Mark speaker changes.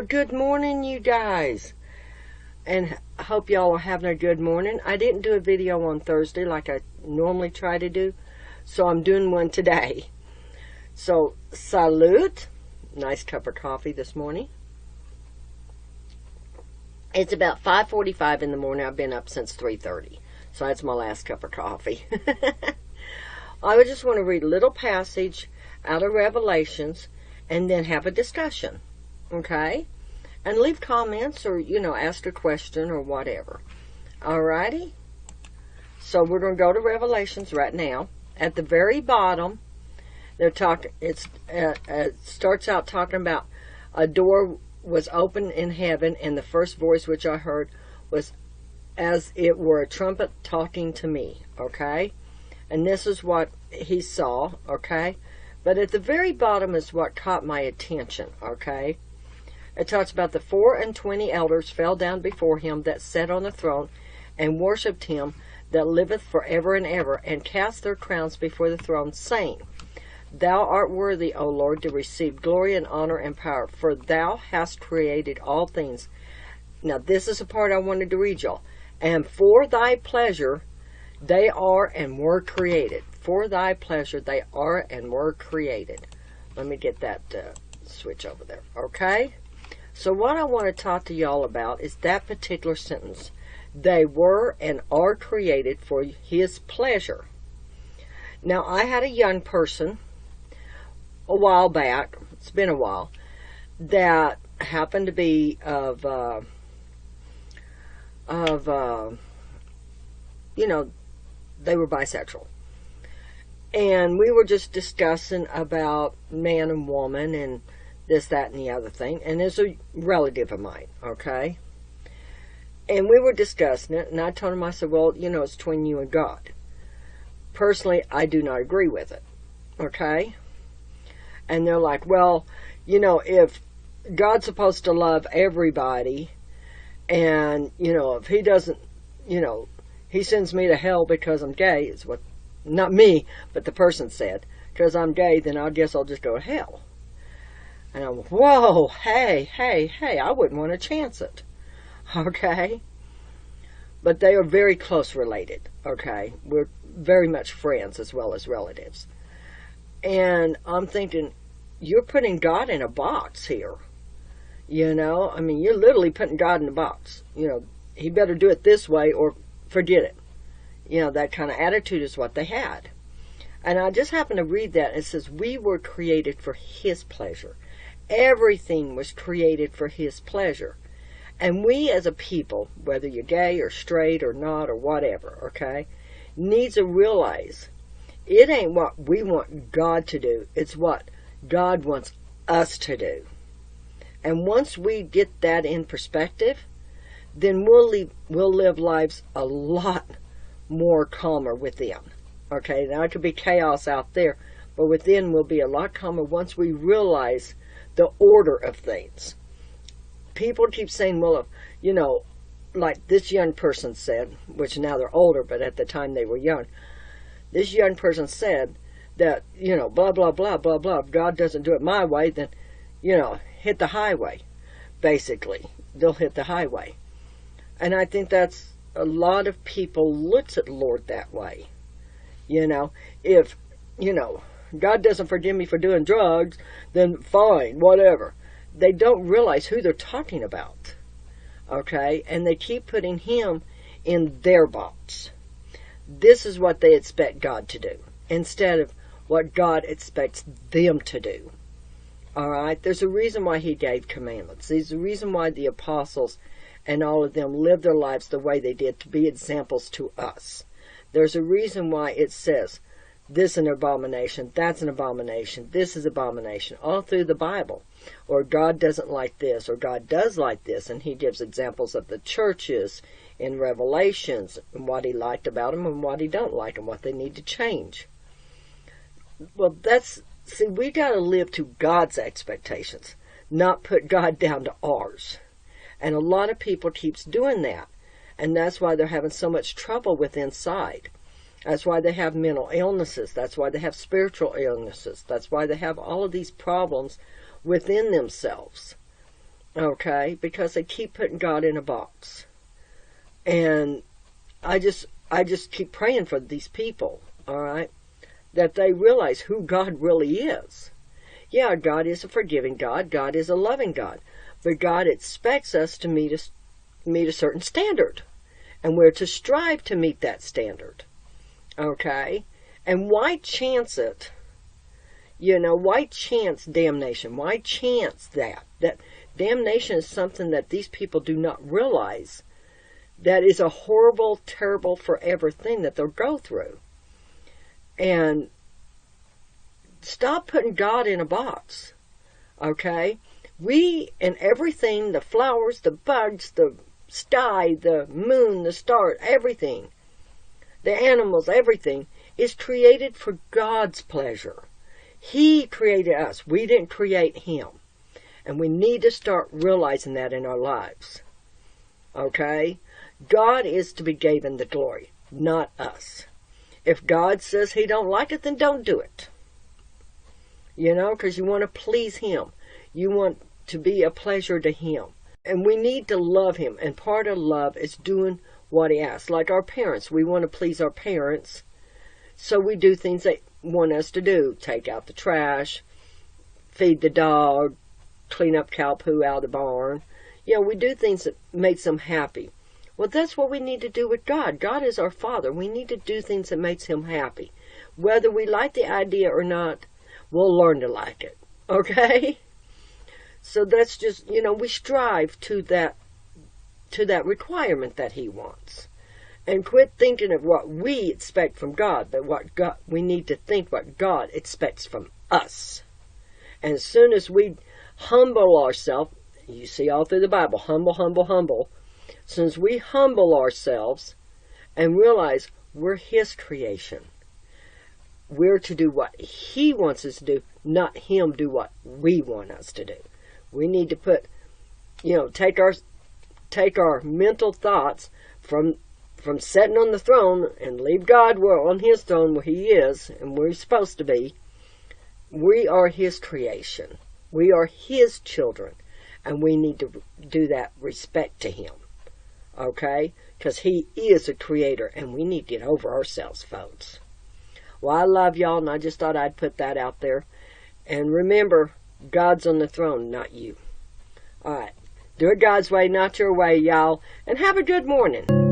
Speaker 1: good morning, you guys. And I hope y'all are having a good morning. I didn't do a video on Thursday like I normally try to do, so I'm doing one today. So, salute. Nice cup of coffee this morning. It's about 5:45 in the morning. I've been up since 3:30. So that's my last cup of coffee. I would just want to read a little passage out of Revelations and then have a discussion. Okay? And leave comments or, ask a question or whatever. Alrighty? So we're going to go to Revelations right now. At the very bottom, it starts out talking about a door was opened in heaven, and the first voice which I heard was as it were a trumpet talking to me. Okay? And this is what he saw. Okay? But at the very bottom is what caught my attention. Okay? It talks about the 24 elders fell down before him that sat on the throne, and worshipped him that liveth forever and ever, and cast their crowns before the throne, saying, Thou art worthy, O Lord, to receive glory and honor and power, for thou hast created all things. Now this is the part I wanted to read y'all. And for thy pleasure they are and were created. For thy pleasure they are and were created. Let me get that switch over there. Okay? So what I want to talk to y'all about is that particular sentence. They were and are created for his pleasure. Now, I had a young person a while back, it's been a while, that happened to be they were bisexual. And we were just discussing about man and woman and this, that, and the other thing. And it's a relative of mine, okay? And we were discussing it, and I told him, I said, well, it's between you and God. Personally, I do not agree with it, okay? And they're like, well, if God's supposed to love everybody, and, if he doesn't, he sends me to hell because I'm gay, is what, not me, but the person said, because I'm gay, then I guess I'll just go to hell. And I'm, whoa, hey, I wouldn't want to chance it. Okay? But they are very close related. Okay? We're very much friends as well as relatives. And I'm thinking, you're putting God in a box here. You're literally putting God in a box. He better do it this way or forget it. That kind of attitude is what they had. And I just happened to read that. And it says, we were created for his pleasure. Everything was created for his pleasure. And we as a people, whether you're gay or straight or not or whatever, okay, needs to realize it ain't what we want God to do. It's what God wants us to do. And once we get that in perspective, then we'll live lives a lot more calmer within. Okay, now it could be chaos out there, but within we'll be a lot calmer once we realize the order of things. People keep saying, well, like this young person said, which now they're older, but at the time they were young, this young person said that, blah, blah, blah, blah, blah, if God doesn't do it my way, then, hit the highway. Basically, they'll hit the highway. And I think that's a lot of people looks at Lord that way. If, God doesn't forgive me for doing drugs, then fine, whatever. They don't realize who they're talking about. Okay? And they keep putting him in their box. This is what they expect God to do, instead of what God expects them to do. Alright? There's a reason why he gave commandments. There's a reason why the apostles and all of them lived their lives the way they did, to be examples to us. There's a reason why it says, this is an abomination, that's an abomination, this is abomination, all through the Bible. Or God doesn't like this, or God does like this, and he gives examples of the churches in Revelations, and what he liked about them, and what he don't like, and what they need to change. Well, we got to live to God's expectations, not put God down to ours. And a lot of people keeps doing that, and that's why they're having so much trouble with inside. That's why they have mental illnesses. That's why they have spiritual illnesses. That's why they have all of these problems within themselves. okay? Because they keep putting God in a box. And I just keep praying for these people, all right, that they realize who God really is. Yeah, God is a forgiving God. God is a loving God. But God expects us to meet a certain standard. And we're to strive to meet that standard. Okay? And why chance it? Why chance damnation? Why chance that? That damnation is something that these people do not realize. That is a horrible, terrible, forever thing that they'll go through. And stop putting God in a box. Okay? We and everything, the flowers, the bugs, the sky, the moon, the stars, everything, the animals, everything, is created for God's pleasure. He created us. We didn't create Him. And we need to start realizing that in our lives. Okay? God is to be given the glory, not us. If God says He don't like it, then don't do it. Because you want to please Him. You want to be a pleasure to Him. And we need to love Him. And part of love is doing what He asks. Like our parents. We want to please our parents. So we do things they want us to do. Take out the trash. Feed the dog. Clean up cow poo out of the barn. We do things that makes them happy. Well, that's what we need to do with God. God is our Father. We need to do things that makes Him happy. Whether we like the idea or not, we'll learn to like it. Okay? So that's just, we strive to that requirement that He wants. And quit thinking of what we expect from God, but we need to think what God expects from us. And as soon as we humble ourselves, you see all through the Bible, humble, humble, humble. As soon as we humble ourselves and realize we're His creation, we're to do what He wants us to do, not Him do what we want us to do. We need to take our mental thoughts from sitting on the throne and leave God on His throne where He is and where He's supposed to be. We are His creation. We are His children. And we need to do that respect to Him. Okay? Because He is a creator and we need to get over ourselves, folks. Well, I love y'all and I just thought I'd put that out there. And remember, God's on the throne, not you. Alright. Do it God's way, not your way, y'all. And have a good morning.